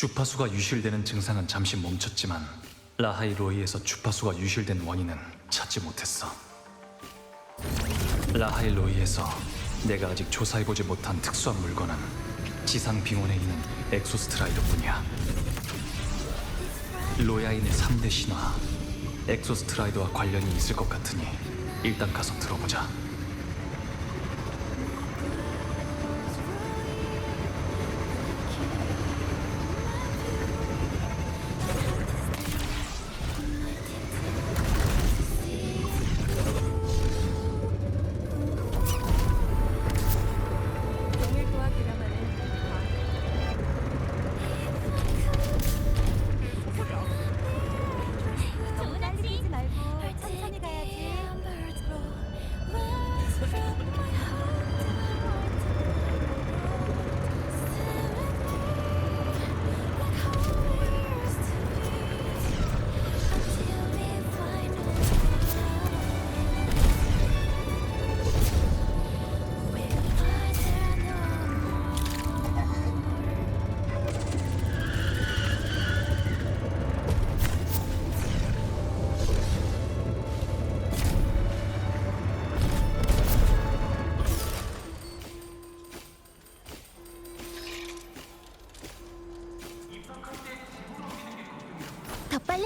주파수가 유실되는 증상은 잠시 멈췄지만 라하이 로이에서 주파수가 유실된 원인은 찾지 못했어. 라하이 로이에서 내가 아직 조사해보지 못한 특수한 물건은 지상 빙원에 있는 엑소스트라이더뿐이야. 로야인의 3대 신화 엑소스트라이더와 관련이 있을 것 같으니 일단 가서 들어보자. 더 빨리!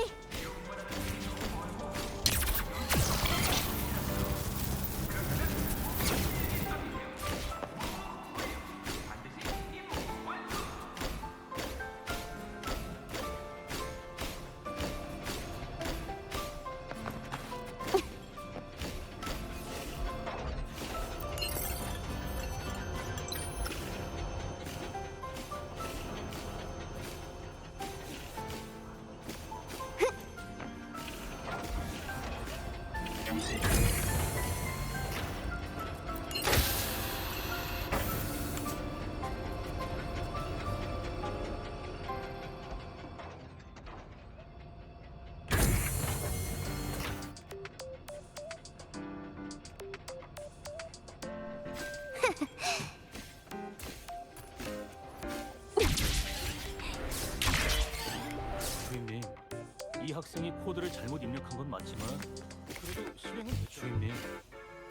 주임님, 이 학생이 코드를 잘못 입력한 건 맞지만 그래도 실행은 주임님,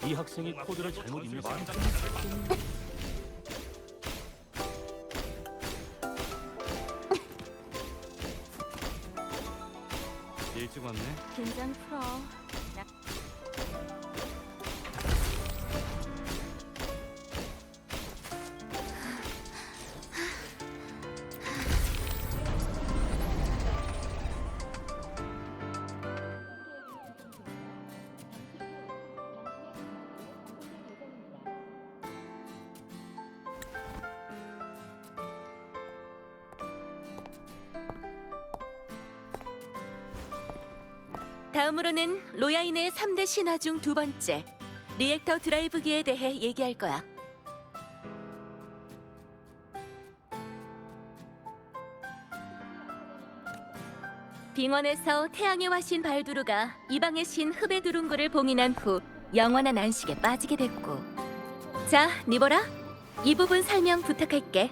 이 학생이 코드를 잘못 입력한 건 일찍 왔네. 긴장 풀어. 다음으로는 로야인의 3대 신화 중 두 번째, 리액터 드라이브기에 대해 얘기할 거야. 빙원에서 태양의 화신 발두르가 이방의 신 흡에두룬구를 봉인한 후 영원한 안식에 빠지게 됐고. 자, 니보라, 이 부분 설명 부탁할게.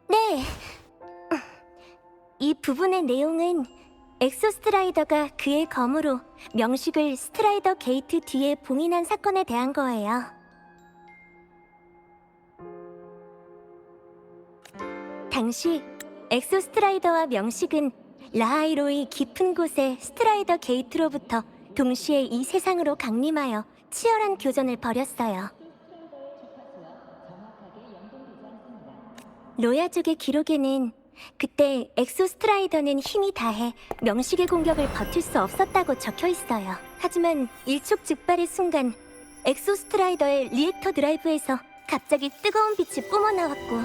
네. 이 부분의 내용은 엑소스트라이더가 그의 검으로 명식을 스트라이더 게이트 뒤에 봉인한 사건에 대한 거예요. 당시 엑소스트라이더와 명식은 라하이로의 깊은 곳의 스트라이더 게이트로부터 동시에 이 세상으로 강림하여 치열한 교전을 벌였어요. 로야족의 기록에는 그때 엑소스트라이더는 힘이 다해 명식의 공격을 버틸 수 없었다고 적혀 있어요. 하지만 일촉즉발의 순간 엑소스트라이더의 리액터 드라이브에서 갑자기 뜨거운 빛이 뿜어나왔고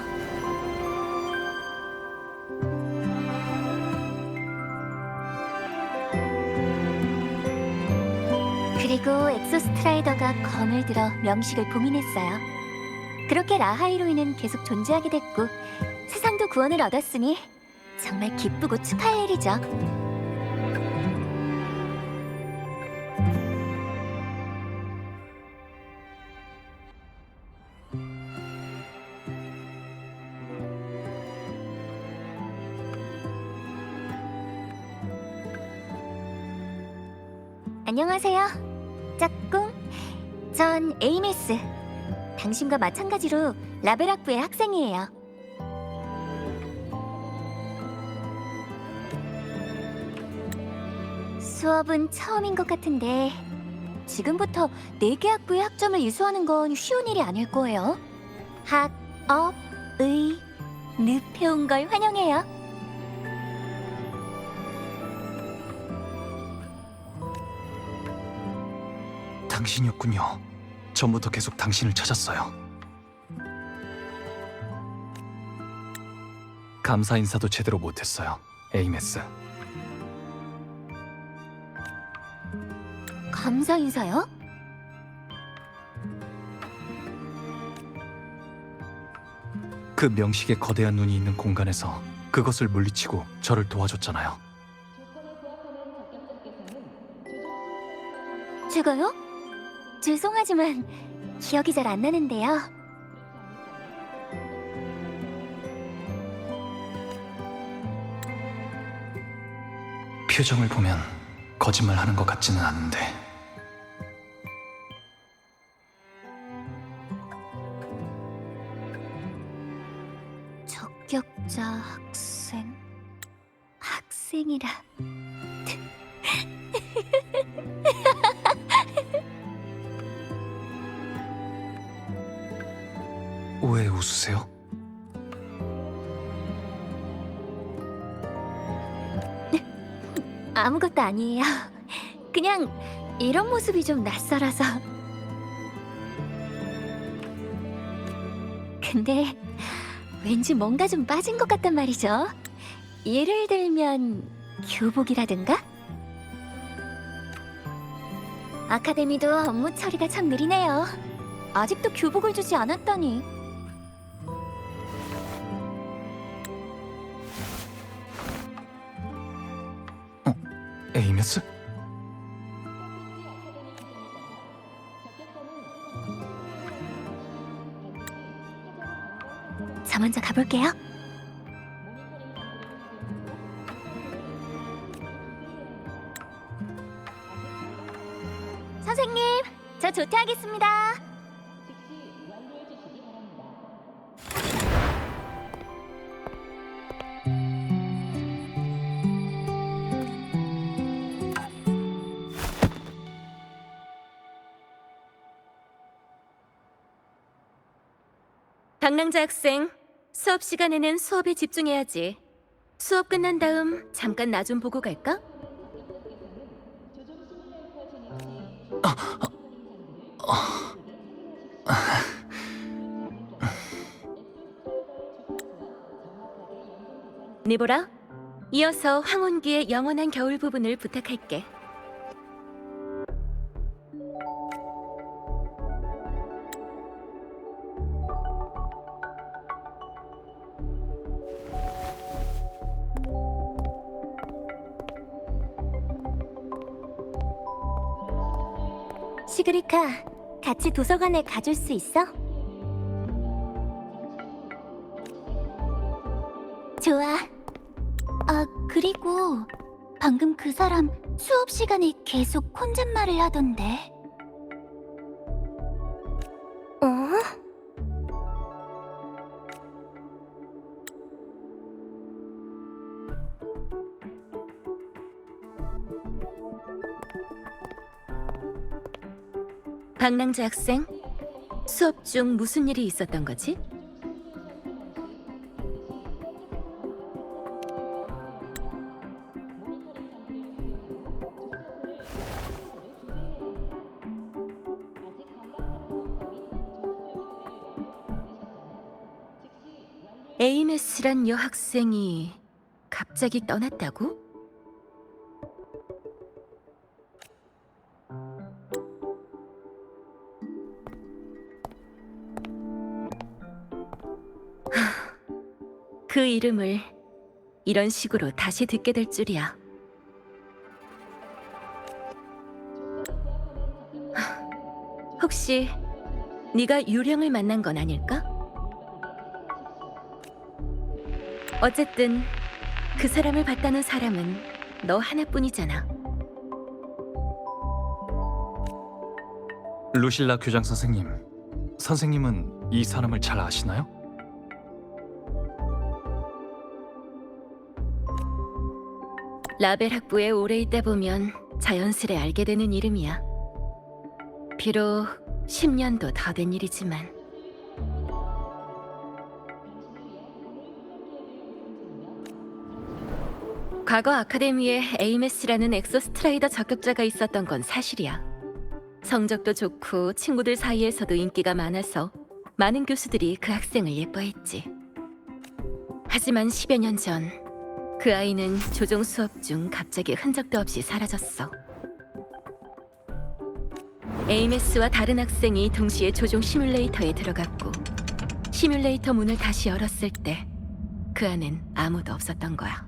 그리고 엑소스트라이더가 검을 들어 명식을 봉인했어요. 그렇게 라하이로이는 계속 존재하게 됐고 세상도 구원을 얻었으니 정말 기쁘고 축하할 일이죠. 안녕하세요. 짝꿍. 전 에이메스. 당신과 마찬가지로 라벨학부의 학생이에요. 수업은 처음인 것 같은데 지금부터 4개 학부의 학점을 이수하는 건 쉬운 일이 아닐 거예요. 학, 업, 의, 늪 해온 걸 환영해요. 당신이었군요. 전부터 계속 당신을 찾았어요. 감사 인사도 제대로 못했어요, 에이메스. 감사 인사요? 그 명식의 거대한 눈이 있는 공간에서 그것을 물리치고 저를 도와줬잖아요. 제가요? 죄송하지만 기억이 잘 안 나는데요. 표정을 보면 거짓말하는 것 같지는 않은데. 적격자 학생이라. 왜 웃으세요? 아무것도 아니에요. 그냥 이런 모습이 좀 낯설어서. 근데 왠지 뭔가 좀 빠진 것 같단 말이죠. 예를 들면 교복이라든가? 아카데미도 업무 처리가 참 느리네요. 아직도 교복을 주지 않았다니. 에이메스? 저 먼저 가볼게요. 선생님, 저 조퇴하겠습니다. 방랑자 학생, 수업 시간에는 수업에 집중해야지. 수업 끝난 다음 잠깐 나 좀 보고 갈까? 니보라, 이어서 황혼기의 영원한 겨울 부분을 부탁할게. 시그리카, 같이 도서관에 가줄 수 있어? 좋아. 아, 그리고 방금 그 사람 수업 시간에 계속 혼잣말을 하던데. 어? 방랑자 학생, 수업 중 무슨 일이 있었던 거지? 에이메스란 여학생이 갑자기 떠났다고? 그 이름을 이런 식으로 다시 듣게 될 줄이야. 혹시 네가 유령을 만난 건 아닐까? 어쨌든 그 사람을 봤다는 사람은 너 하나뿐이잖아. 루실라 교장 선생님, 선생님은 이 사람을 잘 아시나요? 라벨 학부에 오래 있다 보면 자연스레 알게 되는 이름이야. 비록 10년도 더 된 일이지만. 과거 아카데미에 에이메스라는 엑소스트라이더 저격자가 있었던 건 사실이야. 성적도 좋고 친구들 사이에서도 인기가 많아서 많은 교수들이 그 학생을 예뻐했지. 하지만 10여 년 전 그 아이는 조종 수업 중 갑자기 흔적도 없이 사라졌어. 에이메스와 다른 학생이 동시에 조종 시뮬레이터에 들어갔고 시뮬레이터 문을 다시 열었을 때 그 안엔 아무도 없었던 거야.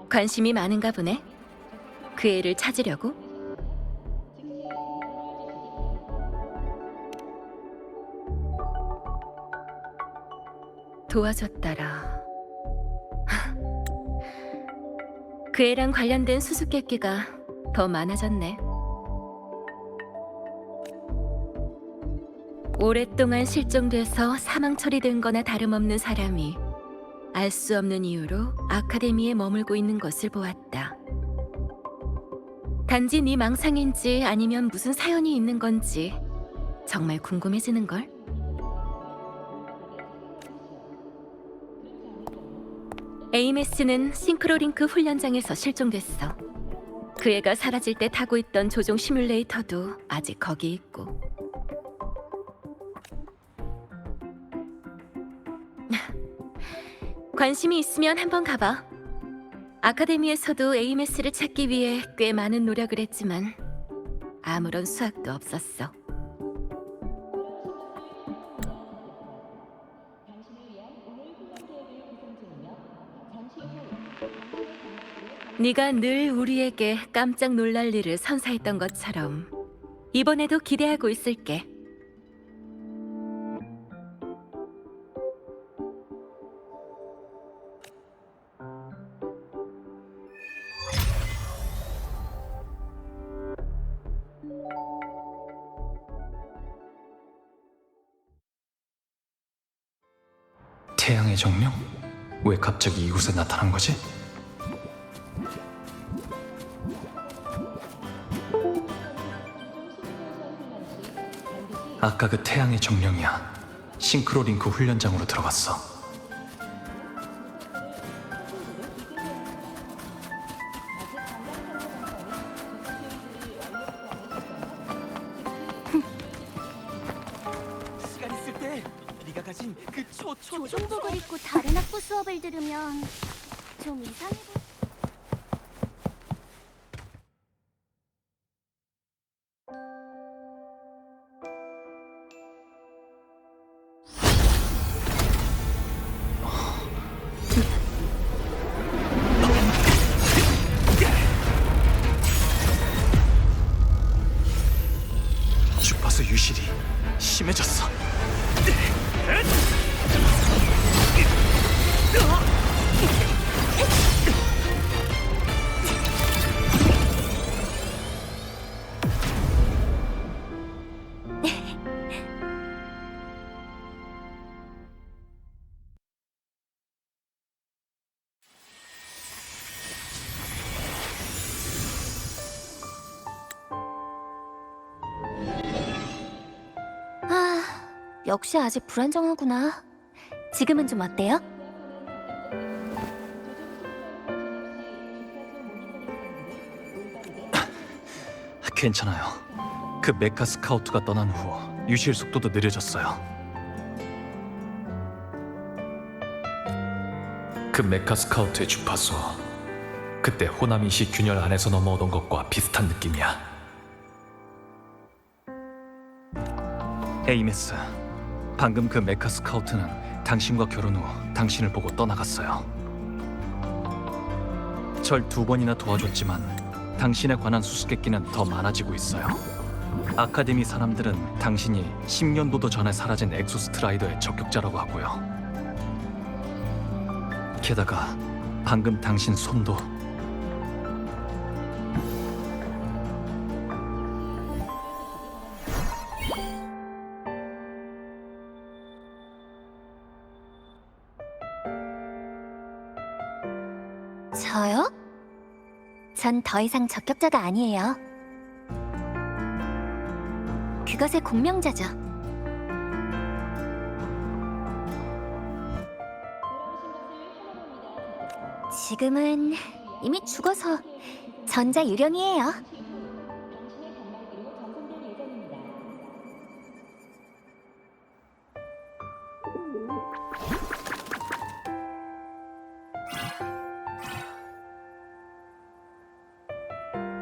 관심이 많은가 보네. 그 애를 찾으려고? 도와줬더라. 그 애랑 관련된 수수께끼가 더 많아졌네. 오랫동안 실종돼서 사망 처리된 거나 다름없는 사람이 알 수 없는 이유로 아카데미에 머물고 있는 것을 보았다. 단지 네 망상인지 아니면 무슨 사연이 있는 건지 정말 궁금해지는걸? 에이메스는 싱크로링크 훈련장에서 실종됐어. 그 애가 사라질 때 타고 있던 조종 시뮬레이터도 아직 거기 있고. 관심이 있으면 한번 가봐. 아카데미에서도 에이메스를 찾기 위해 꽤 많은 노력을 했지만 아무런 수확도 없었어. 네가 늘 우리에게 깜짝 놀랄 일을 선사했던 것처럼 이번에도 기대하고 있을게. 태양의 정령? 왜 갑자기 이곳에 나타난 거지? 아까 그 태양의 정령이야. 싱크로링크 훈련장으로 들어갔어. 시간 있을 때 네가 가진 그 조종복을 입고 다른 학부 수업을 들으면 좀 이상해 보여. 주파수 유실이 심해졌어. 역시 아직 불안정하구나. 지금은 좀 어때요? 괜찮아요. 그 메카 스카우트가 떠난 후 유실 속도도 느려졌어요. 그 메카 스카우트의 주파수, 그때 호나미시 균열 안에서 넘어오던 것과 비슷한 느낌이야. 에이메스, 방금 그 메카 스카우트는 당신과 결혼 후 당신을 보고 떠나갔어요. 절 2번이나 도와줬지만 당신에 관한 수수께끼는 더 많아지고 있어요. 아카데미 사람들은 당신이 10년도도 전에 사라진 엑소스트라이더의 적격자라고 하고요. 게다가 방금 당신 손도 저요? 전 더 이상 적격자가 아니에요. 그것의 공명자죠. 지금은 이미 죽어서 전자 유령이에요.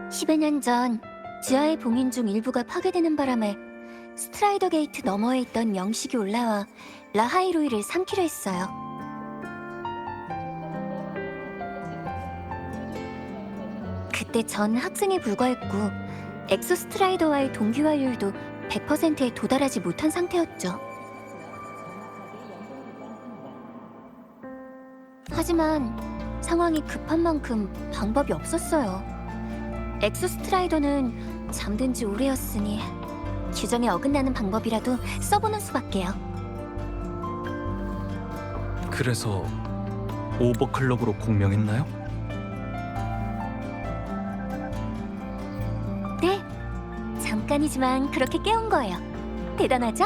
(10여 년) 전 지하의 봉인 중 일부가 파괴되는 바람에 스트라이더 게이트 너머에 있던 명식이 올라와 라하이로이를 삼키려 했어요. 그때 전 학생에 불과했고 엑소스트라이더와의 동기화율도 100%에 도달하지 못한 상태였죠. 하지만 상황이 급한 만큼 방법이 없었어요. 엑소스트라이더는 잠든 지 오래였으니 규정에 어긋나는 방법이라도 써보는 수밖에요. 그래서 오버클럭으로 공명했나요? 네, 잠깐이지만 그렇게 깨운 거예요. 대단하죠?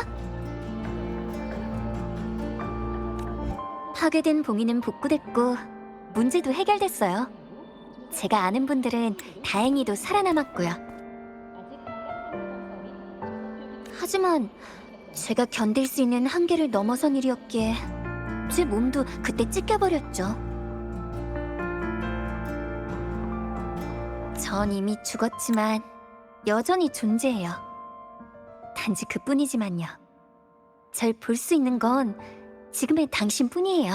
파괴된 봉인은 복구됐고 문제도 해결됐어요. 제가 아는 분들은 다행히도 살아남았고요. 하지만 제가 견딜 수 있는 한계를 넘어선 일이었기에 제 몸도 그때 찢겨버렸죠. 전 이미 죽었지만 여전히 존재해요. 단지 그뿐이지만요. 절 볼 수 있는 건 지금의 당신뿐이에요.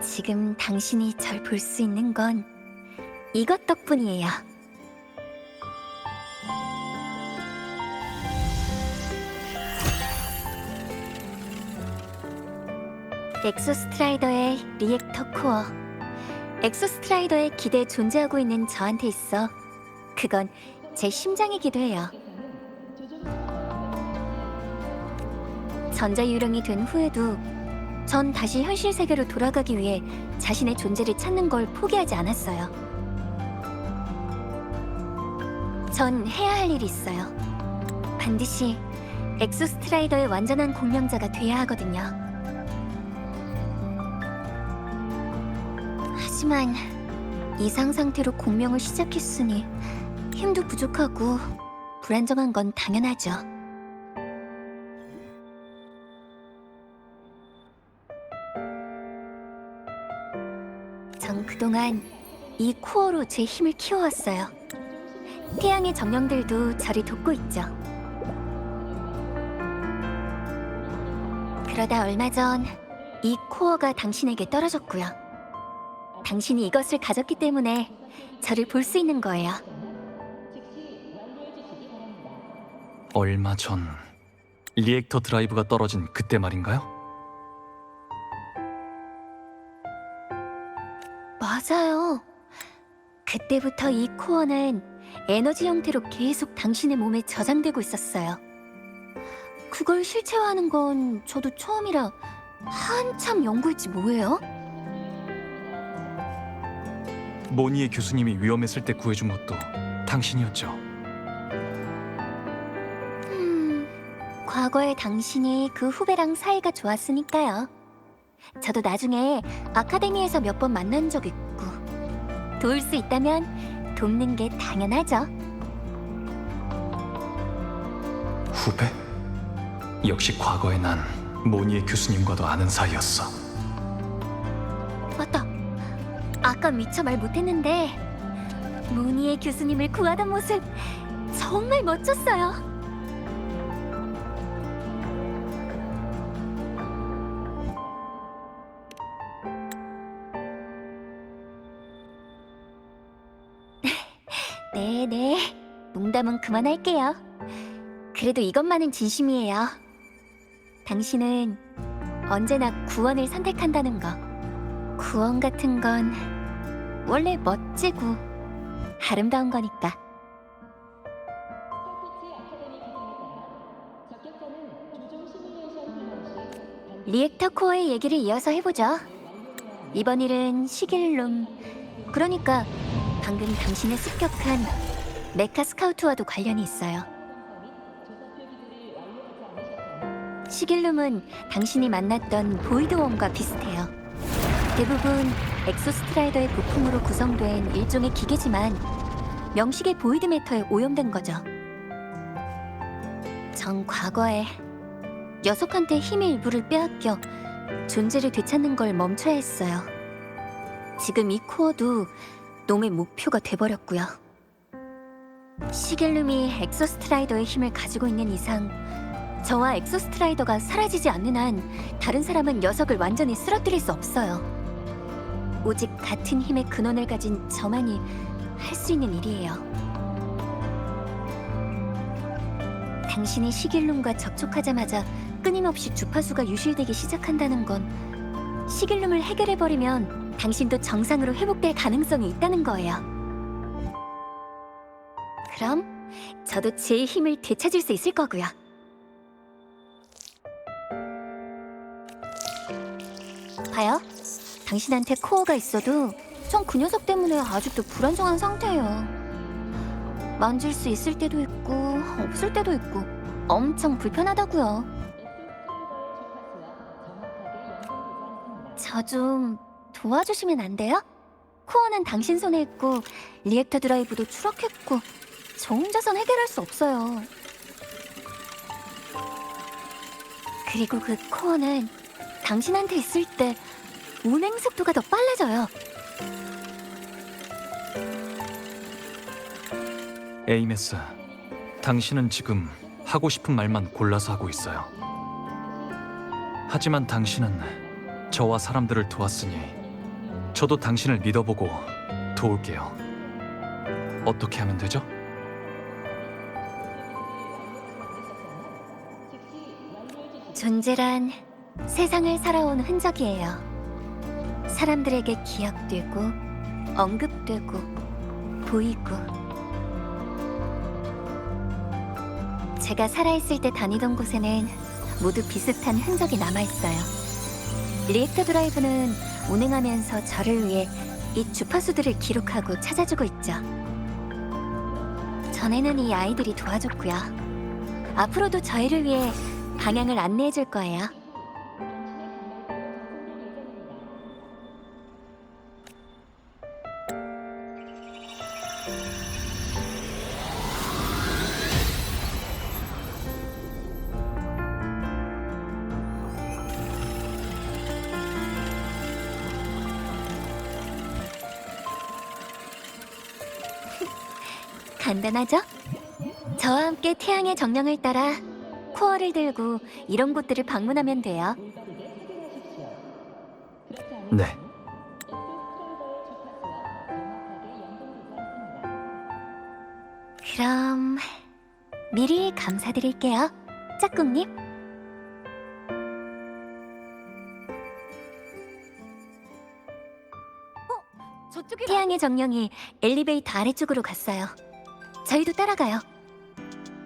지금 당신이 절 볼 수 있는 건 이것 덕분이에요. 엑소스트라이더의 리액터 코어. 엑소스트라이더의 기대에 존재하고 있는 저한테 있어 그건 제 심장이기도 해요. 전자유령이 된 후에도 전 다시 현실 세계로 돌아가기 위해 자신의 존재를 찾는 걸 포기하지 않았어요. 전 해야 할 일이 있어요. 반드시 엑소스트라이더의 완전한 공명자가 돼야 하거든요. 하지만 이상 상태로 공명을 시작했으니 힘도 부족하고 불안정한 건 당연하죠. 전 그동안 이 코어로 제 힘을 키워왔어요. 태양의 정령들도 저를 돕고 있죠. 그러다 얼마 전 이 코어가 당신에게 떨어졌고요. 당신이 이것을 가졌기 때문에 저를 볼 수 있는 거예요. 얼마 전 리액터 드라이브가 떨어진 그때 말인가요? 맞아요. 그때부터 이 코어는 에너지 형태로 계속 당신의 몸에 저장되고 있었어요. 그걸 실체화하는 건 저도 처음이라 한참 연구했지 뭐예요? 모니에 교수님이 위험했을 때 구해준 것도 당신이었죠. 과거의 당신이 그 후배랑 사이가 좋았으니까요. 저도 나중에 아카데미에서 몇 번 만난 적 있고 도울 수 있다면 돕는 게 당연하죠. 후배? 역시 과거의 난 모니에 교수님과도 아는 사이였어. 맞다. 아까 미처 말 못했는데 모니에 교수님을 구하던 모습 정말 멋졌어요. 네네, 농담은 그만할게요. 그래도 이것만은 진심이에요. 당신은 언제나 구원을 선택한다는 거. 구원 같은 건 원래 멋지고 아름다운 거니까. 리액터 코어의 얘기를 이어서 해보죠. 이번 일은 시길룸, 그러니까 방금 당신의 습격한 메카 스카우트와도 관련이 있어요. 시길룸은 당신이 만났던 보이드웜과 비슷해요. 대부분 엑소스트라이더의 부품으로 구성된 일종의 기계지만 명식의 보이드 매터에 오염된 거죠. 전 과거에 녀석한테 힘의 일부를 빼앗겨 존재를 되찾는 걸 멈춰야 했어요. 지금 이 코어도 놈의 목표가 돼버렸고요. 시길룸이 엑소스트라이더의 힘을 가지고 있는 이상 저와 엑소스트라이더가 사라지지 않는 한 다른 사람은 녀석을 완전히 쓰러뜨릴 수 없어요. 오직 같은 힘의 근원을 가진 저만이 할 수 있는 일이에요. 당신이 시길룸과 접촉하자마자 끊임없이 주파수가 유실되기 시작한다는 건 시길룸을 해결해버리면 당신도 정상으로 회복될 가능성이 있다는 거예요. 그럼 저도 제 힘을 되찾을 수 있을 거고요. 봐요. 당신한테 코어가 있어도 전 그 녀석 때문에 아직도 불안정한 상태예요. 만질 수 있을 때도 있고 없을 때도 있고 엄청 불편하다고요. 저 좀 도와주시면 안 돼요? 코어는 당신 손에 있고 리액터 드라이브도 추락했고 저 혼자선 해결할 수 없어요. 그리고 그 코어는 당신한테 있을 때 운행 속도가 더 빨라져요. 에이메스, 당신은 지금 하고 싶은 말만 골라서 하고 있어요. 하지만 당신은 저와 사람들을 도왔으니 저도 당신을 믿어보고 도울게요. 어떻게 하면 되죠? 존재란 세상을 살아온 흔적이에요. 사람들에게 기억되고 언급되고 보이고. 제가 살아있을 때 다니던 곳에는 모두 비슷한 흔적이 남아있어요. 리액터 드라이브는 운행하면서 저를 위해 이 주파수들을 기록하고 찾아주고 있죠. 전에는 이 아이들이 도와줬고요. 앞으로도 저희를 위해 방향을 안내해줄 거예요. 간단하죠? 저와 함께 태양의 정령을 따라 코어를 들고 이런 곳들을 방문하면 돼요. 네. 그럼 미리 감사드릴게요, 짝꿍님. 태양의 정령이 엘리베이터 아래쪽으로 갔어요. 저희도 따라가요.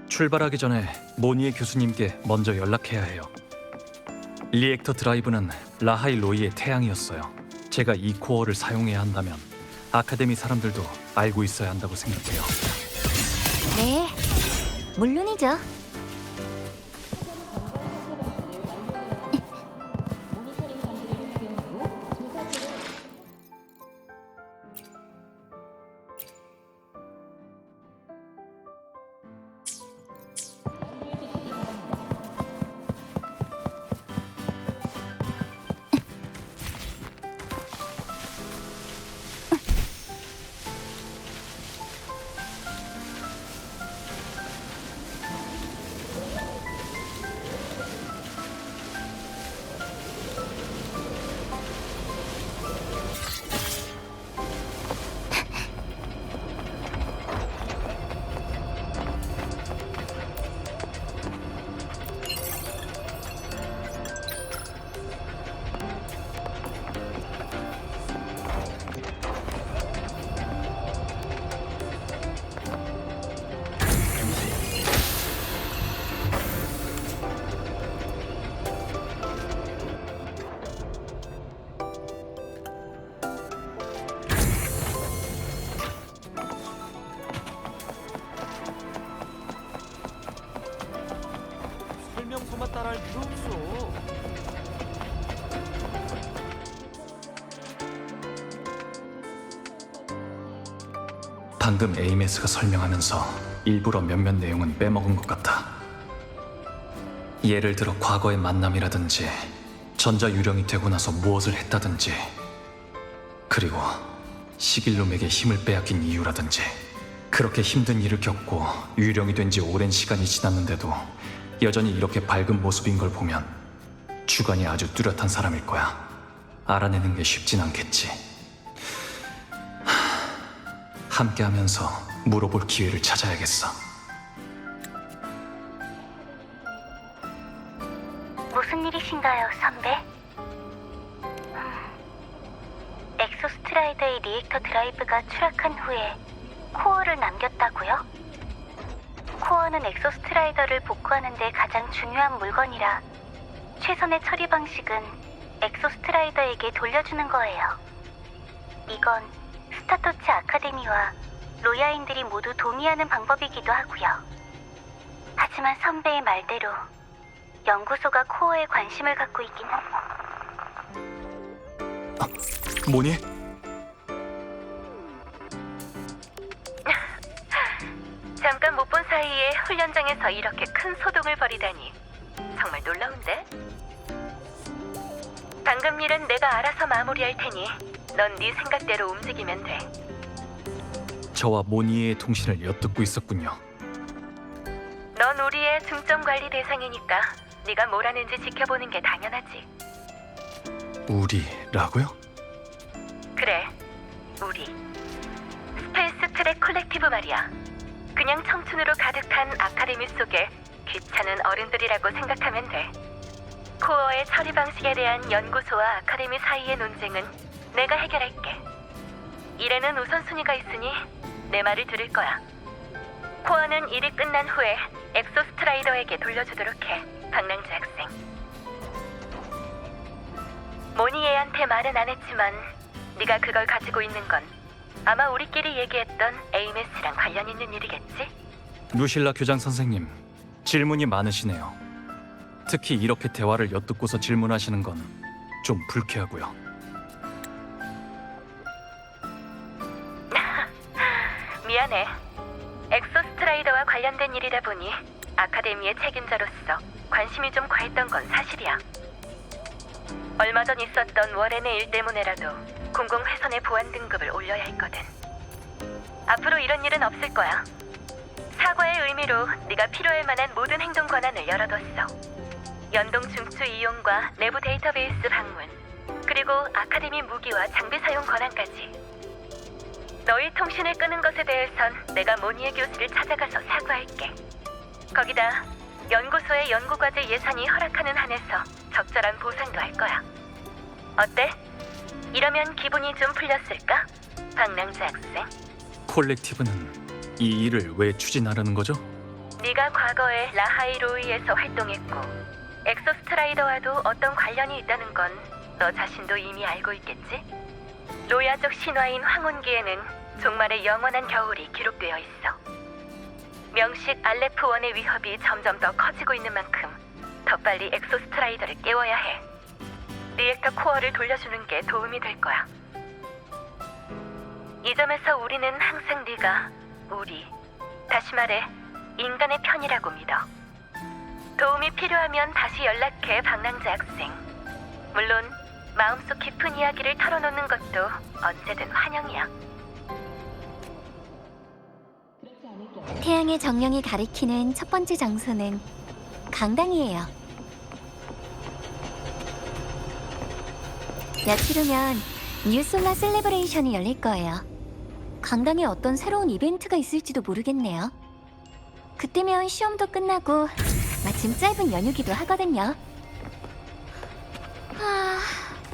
출발하기 전에 모니에 교수님께 먼저 연락해야 해요. 리액터 드라이브는 라하이 로이의 태양이었어요. 제가 이 코어를 사용해야 한다면 아카데미 사람들도 알고 있어야 한다고 생각해요. 네, 물론이죠. 설명서만 따라할 필요 없어. 방금 에이메스가 설명하면서 일부러 몇몇 내용은 빼먹은 것 같아. 예를 들어 과거의 만남이라든지 전자 유령이 되고 나서 무엇을 했다든지, 그리고 시길놈에게 힘을 빼앗긴 이유라든지. 그렇게 힘든 일을 겪고 유령이 된 지 오랜 시간이 지났는데도 여전히 이렇게 밝은 모습인 걸 보면 주관이 아주 뚜렷한 사람일 거야. 알아내는 게 쉽진 않겠지. 함께하면서 물어볼 기회를 찾아야겠어. 무슨 일이신가요, 선배? 엑소스트라이더의 리액터 드라이브가 추락한 후에 코어를 남겼다고요? 코어는 엑소스트라이더를 복구하는 데 가장 중요한 물건이라 최선의 처리 방식은 엑소스트라이더에게 돌려주는 거예요. 이건 스타토츠 아카데미와 로야인들이 모두 동의하는 방법이기도 하고요. 하지만 선배의 말대로 연구소가 코어에 관심을 갖고 있긴 하죠. 뭐니? 잠깐 못 본 사이에 훈련장에서 이렇게 큰 소동을 벌이다니 정말 놀라운데? 방금 일은 내가 알아서 마무리할 테니 넌 네 생각대로 움직이면 돼. 저와 모니의 통신을 엿듣고 있었군요. 넌 우리의 중점 관리 대상이니까 네가 뭘 하는지 지켜보는 게 당연하지. 우리라고요? 그래, 우리. 스페이스 트랙 콜렉티브 말이야. 그냥 청춘으로 가득한 아카데미 속에 귀찮은 어른들이라고 생각하면 돼. 코어의 처리 방식에 대한 연구소와 아카데미 사이의 논쟁은 내가 해결할게. 일에는 우선순위가 있으니 내 말을 들을 거야. 코어는 일이 끝난 후에 엑소스트라이더에게 돌려주도록 해, 박랑주 학생. 모니 얘한테 말은 안 했지만 네가 그걸 가지고 있는 건 아마 우리끼리 얘기했던 에이메스랑 관련 있는 일이겠지? 루실라 교장 선생님, 질문이 많으시네요. 특히 이렇게 대화를 엿듣고서 질문하시는 건 좀 불쾌하고요. 미안해. 엑소스트라이더와 관련된 일이다 보니 아카데미의 책임자로서 관심이 좀 과했던 건 사실이야. 얼마 전 있었던 워렌의 일 때문에라도 공공훼손의 보안 등급을 올려야 했거든. 앞으로 이런 일은 없을 거야. 사과의 의미로 네가 필요할 만한 모든 행동 권한을 열어뒀어. 연동 중추 이용과 내부 데이터베이스 방문, 그리고 아카데미 무기와 장비 사용 권한까지. 너희 통신을 끄는 것에 대해선 내가 모니에 교수를 찾아가서 사과할게. 거기다 연구소의 연구과제 예산이 허락하는 한에서 적절한 보상도 할 거야. 어때? 이러면 기분이 좀 풀렸을까? 박랑주 학생. 콜렉티브는 이 일을 왜 추진하려는 거죠? 네가 과거에 라하이로이에서 활동했고 엑소스트라이더와도 어떤 관련이 있다는 건 너 자신도 이미 알고 있겠지? 로야족 신화인 황혼기에는 종말의 영원한 겨울이 기록되어 있어. 명식 알레프1의 위협이 점점 더 커지고 있는 만큼 더 빨리 엑소스트라이더를 깨워야 해. 리액터 코어를 돌려주는 게 도움이 될 거야. 이 점에서 우리는 항상 네가 우리, 다시 말해 인간의 편이라고 믿어. 도움이 필요하면 다시 연락해, 박랑주 학생. 물론 마음속 깊은 이야기를 털어놓는 것도 언제든 환영이야. 태양의 정령이 가리키는 첫 번째 장소는 강당이에요. 며칠 후면 뉴솔라 셀레브레이션이 열릴 거예요. 강당에 어떤 새로운 이벤트가 있을지도 모르겠네요. 그때면 시험도 끝나고 마침 짧은 연휴기도 하거든요. 아,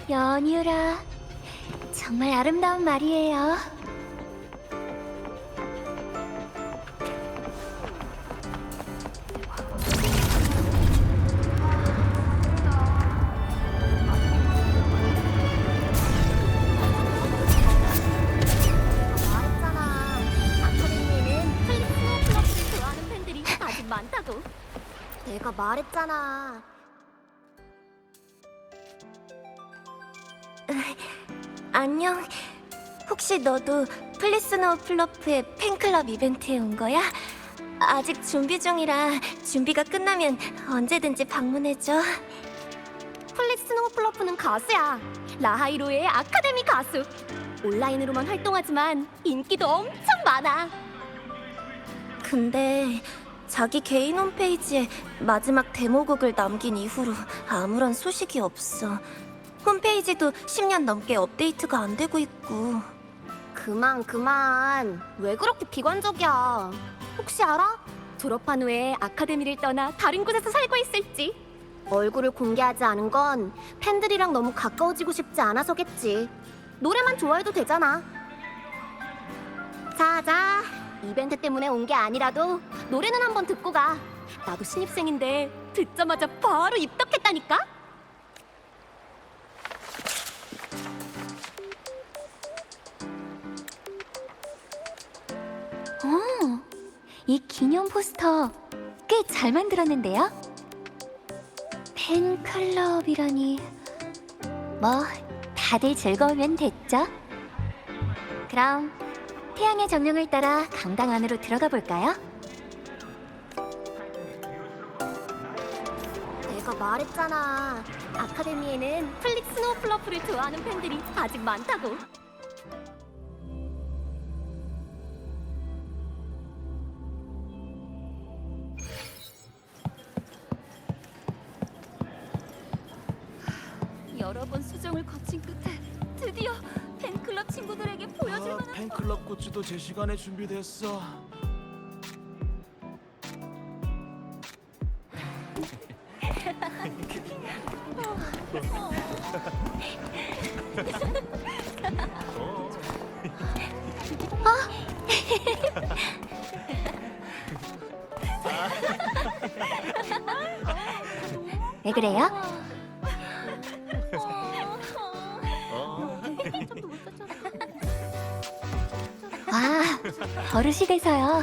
연휴라. 정말 아름다운 말이에요. 말했잖아. 아카데미에는 플립 스노우 클럽을 좋아하는 팬들이 아주 많다고. 내가 말했잖아. 안녕. 혹시 너도 플리스노우 플러프의 팬클럽 이벤트에 온 거야? 아직 준비 중이라 준비가 끝나면 언제든지 방문해줘. 플리스노우 플러프는 가수야. 라하이로의 아카데미 가수. 온라인으로만 활동하지만 인기도 엄청 많아. 근데 자기 개인 홈페이지에 마지막 데모곡을 남긴 이후로 아무런 소식이 없어. 홈페이지도 10년 넘게 업데이트가 안 되고 있고. 그만. 왜 그렇게 비관적이야? 혹시 알아? 졸업한 후에 아카데미를 떠나 다른 곳에서 살고 있을지. 얼굴을 공개하지 않은 건 팬들이랑 너무 가까워지고 싶지 않아서겠지. 노래만 좋아해도 되잖아. 자. 이벤트 때문에 온 게 아니라도 노래는 한번 듣고 가. 나도 신입생인데 듣자마자 바로 입덕했다니까? 이 기념 포스터 꽤 잘 만들었는데요? 팬클럽이라니... 뭐, 다들 즐거우면 됐죠? 그럼 태양의 정령을 따라 강당 안으로 들어가 볼까요? 내가 말했잖아. 아카데미에는 플릭스노우 플러프를 좋아하는 팬들이 아직 많다고. 여러 번 수정을 거친 끝에 드디어 팬클럽 친구들에게 보여줄 만한 팬클럽 굿즈도 제 시간에 준비됐어. 왜 그래요? 버릇이 돼서요.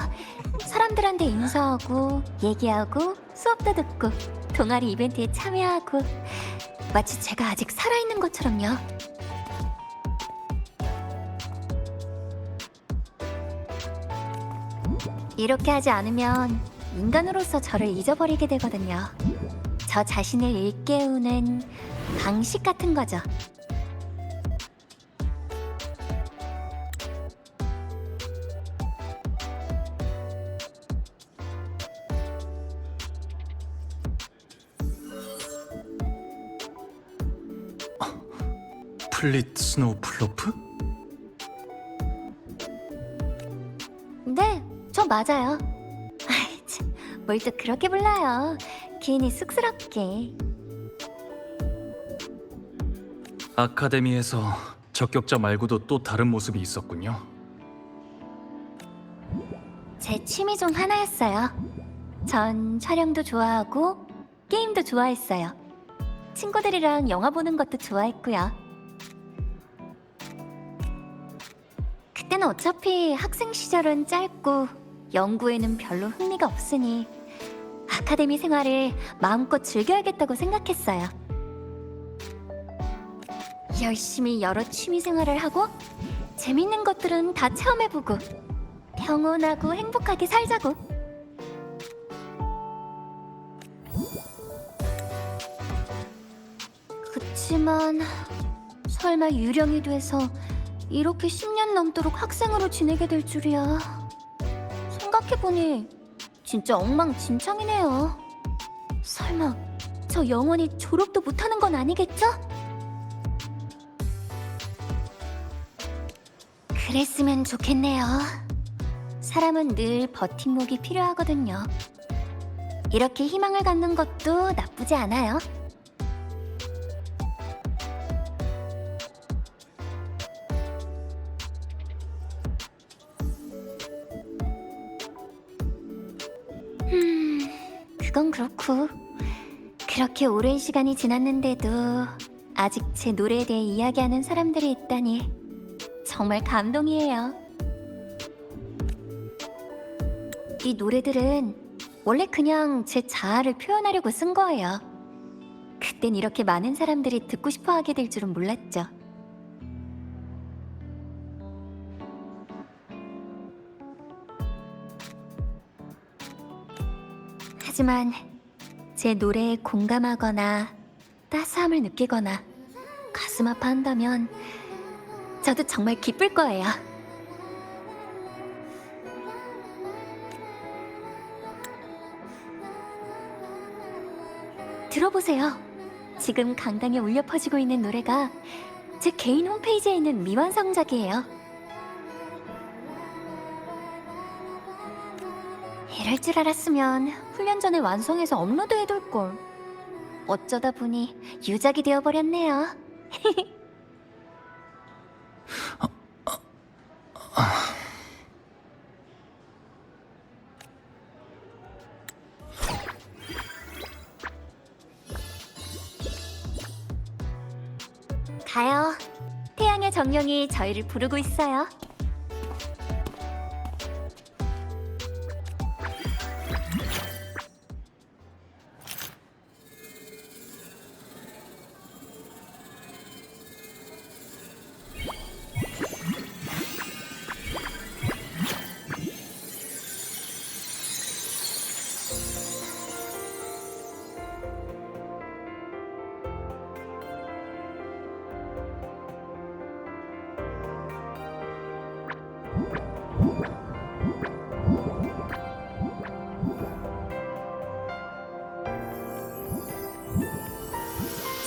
사람들한테 인사하고 얘기하고 수업도 듣고 동아리 이벤트에 참여하고 마치 제가 아직 살아있는 것처럼요. 이렇게 하지 않으면 인간으로서 저를 잊어버리게 되거든요. 저 자신을 일깨우는 방식 같은 거죠. 플릿 스노우 플로프? 네, 저 맞아요. 아이, 참, 뭘 또 그렇게 불러요. 괜히 쑥스럽게. 아카데미에서 적격자 말고도 또 다른 모습이 있었군요. 제 취미 중 하나였어요. 전 촬영도 좋아하고 게임도 좋아했어요. 친구들이랑 영화 보는 것도 좋아했고요. 그때는 어차피 학생 시절은 짧고 연구에는 별로 흥미가 없으니 아카데미 생활을 마음껏 즐겨야겠다고 생각했어요. 열심히 여러 취미 생활을 하고 재밌는 것들은 다 체험해보고 평온하고 행복하게 살자고. 그치만 설마 유령이 돼서 이렇게 10년 넘도록 학생으로 지내게 될 줄이야. 생각해보니 진짜 엉망진창이네요. 설마 저 영원히 졸업도 못하는 건 아니겠죠? 그랬으면 좋겠네요. 사람은 늘 버팀목이 필요하거든요. 이렇게 희망을 갖는 것도 나쁘지 않아요. 그건 그렇고 그렇게 오랜 시간이 지났는데도 아직 제 노래에 대해 이야기하는 사람들이 있다니 정말 감동이에요. 이 노래들은 원래 그냥 제 자아를 표현하려고 쓴 거예요. 그땐 이렇게 많은 사람들이 듣고 싶어 하게 될 줄은 몰랐죠. 하지만 제 노래에 공감하거나 따스함을 느끼거나 가슴 아파한다면 저도 정말 기쁠 거예요. 들어보세요. 지금 강당에 울려 퍼지고 있는 노래가 제 개인 홈페이지에 있는 미완성작이에요. 이럴 줄 알았으면 훈련 전에 완성해서 업로드해둘걸. 어쩌다 보니 유작이 되어버렸네요. 가요. 태양의 정령이 저희를 부르고 있어요.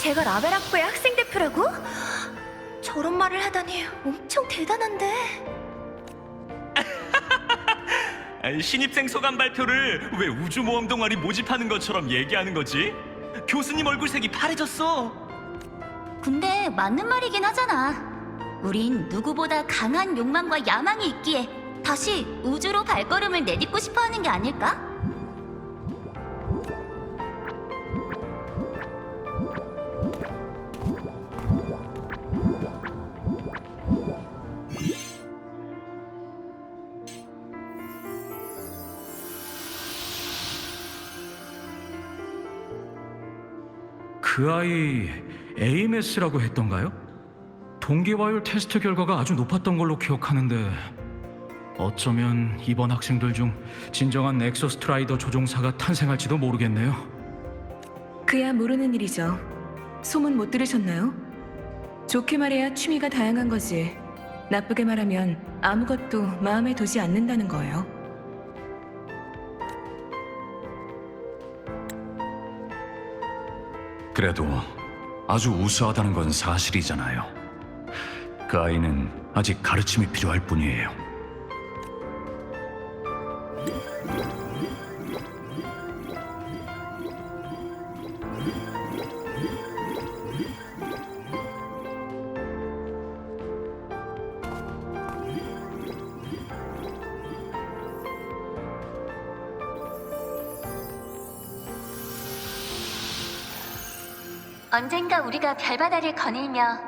제가 라벨학부의 학생 대표라고? 저런 말을 하다니 엄청 대단한데. 신입생 소감 발표를 왜 우주모험 동아리 모집하는 것처럼 얘기하는 거지? 교수님 얼굴색이 파래졌어. 근데 맞는 말이긴 하잖아. 우린 누구보다 강한 욕망과 야망이 있기에 다시 우주로 발걸음을 내딛고 싶어 하는 게 아닐까? 그 아이 AMS라고 했던가요? 동기화율 테스트 결과가 아주 높았던 걸로 기억하는데 어쩌면 이번 학생들 중 진정한 엑소스트라이더 조종사가 탄생할지도 모르겠네요. 그야 모르는 일이죠. 소문 못 들으셨나요? 좋게 말해야 취미가 다양한 거지. 나쁘게 말하면 아무것도 마음에 두지 않는다는 거예요. 그래도 아주 우수하다는 건 사실이잖아요. 그 아이는 아직 가르침이 필요할 뿐이에요. 언젠가 우리가 별바다를 거닐며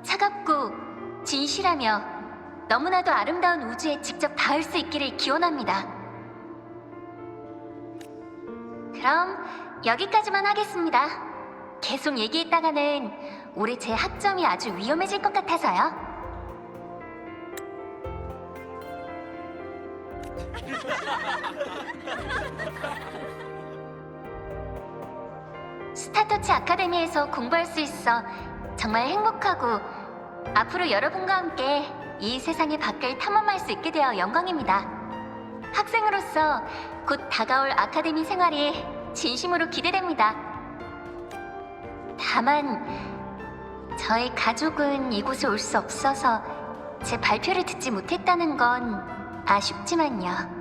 차갑고 진실하며 너무나도 아름다운 우주에 직접 닿을 수 있기를 기원합니다. 그럼 여기까지만 하겠습니다. 계속 얘기했다가는 올해 제 학점이 아주 위험해질 것 같아서요. 스타터치 아카데미에서 공부할 수 있어 정말 행복하고 앞으로 여러분과 함께 이 세상의 밖을 탐험할 수 있게 되어 영광입니다. 학생으로서 곧 다가올 아카데미 생활이 진심으로 기대됩니다. 다만 저희 가족은 이곳에 올 수 없어서 제 발표를 듣지 못했다는 건 아쉽지만요.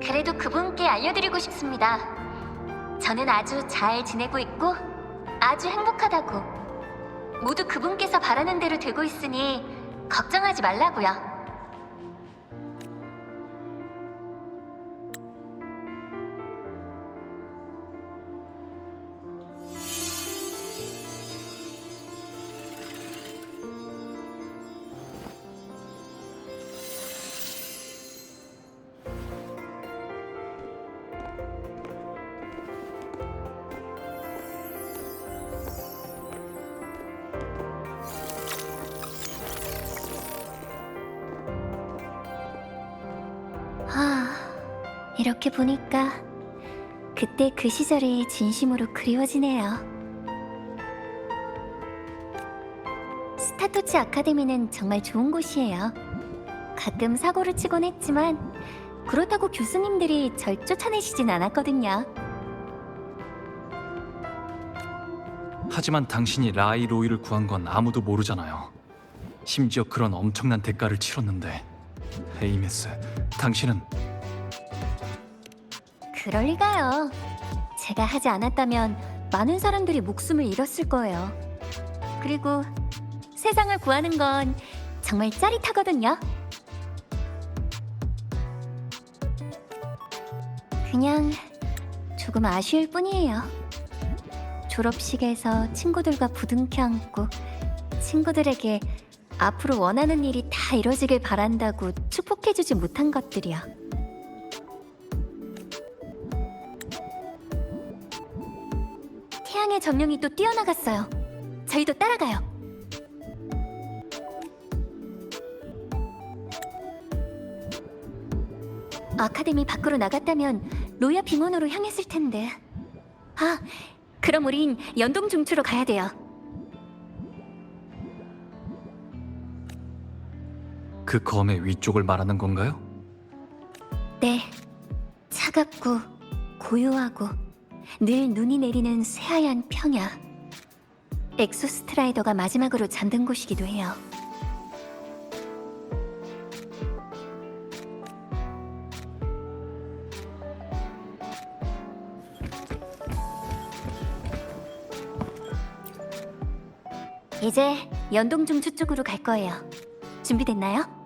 그래도 그분께 알려드리고 싶습니다. 저는 아주 잘 지내고 있고 아주 행복하다고. 모두 그분께서 바라는 대로 되고 있으니 걱정하지 말라고요. 이렇게 보니까 그때 그 시절이 진심으로 그리워지네요. 스타토치 아카데미는 정말 좋은 곳이에요. 가끔 사고를 치곤 했지만 그렇다고 교수님들이 절 쫓아내시진 않았거든요. 하지만 당신이 라이 로이를 구한 건 아무도 모르잖아요. 심지어 그런 엄청난 대가를 치렀는데. 에이메스, 당신은 그럴 리가요. 제가 하지 않았다면 많은 사람들이 목숨을 잃었을 거예요. 그리고 세상을 구하는 건 정말 짜릿하거든요. 그냥 조금 아쉬울 뿐이에요. 졸업식에서 친구들과 부둥켜 안고 친구들에게 앞으로 원하는 일이 다 이뤄지길 바란다고 축복해주지 못한 것들이요. 태양의 점령이 또 뛰어나갔어요. 저희도 따라가요. 아카데미 밖으로 나갔다면 로야 빙원으로 향했을 텐데. 아, 그럼 우린 연동 중추로 가야 돼요. 그 검의 위쪽을 말하는 건가요? 네, 차갑고 고요하고 늘 눈이 내리는 새하얀 평야. 엑소스트라이더가 마지막으로 잠든 곳이기도 해요. 이제 연동 중추 쪽으로 갈 거예요. 준비됐나요?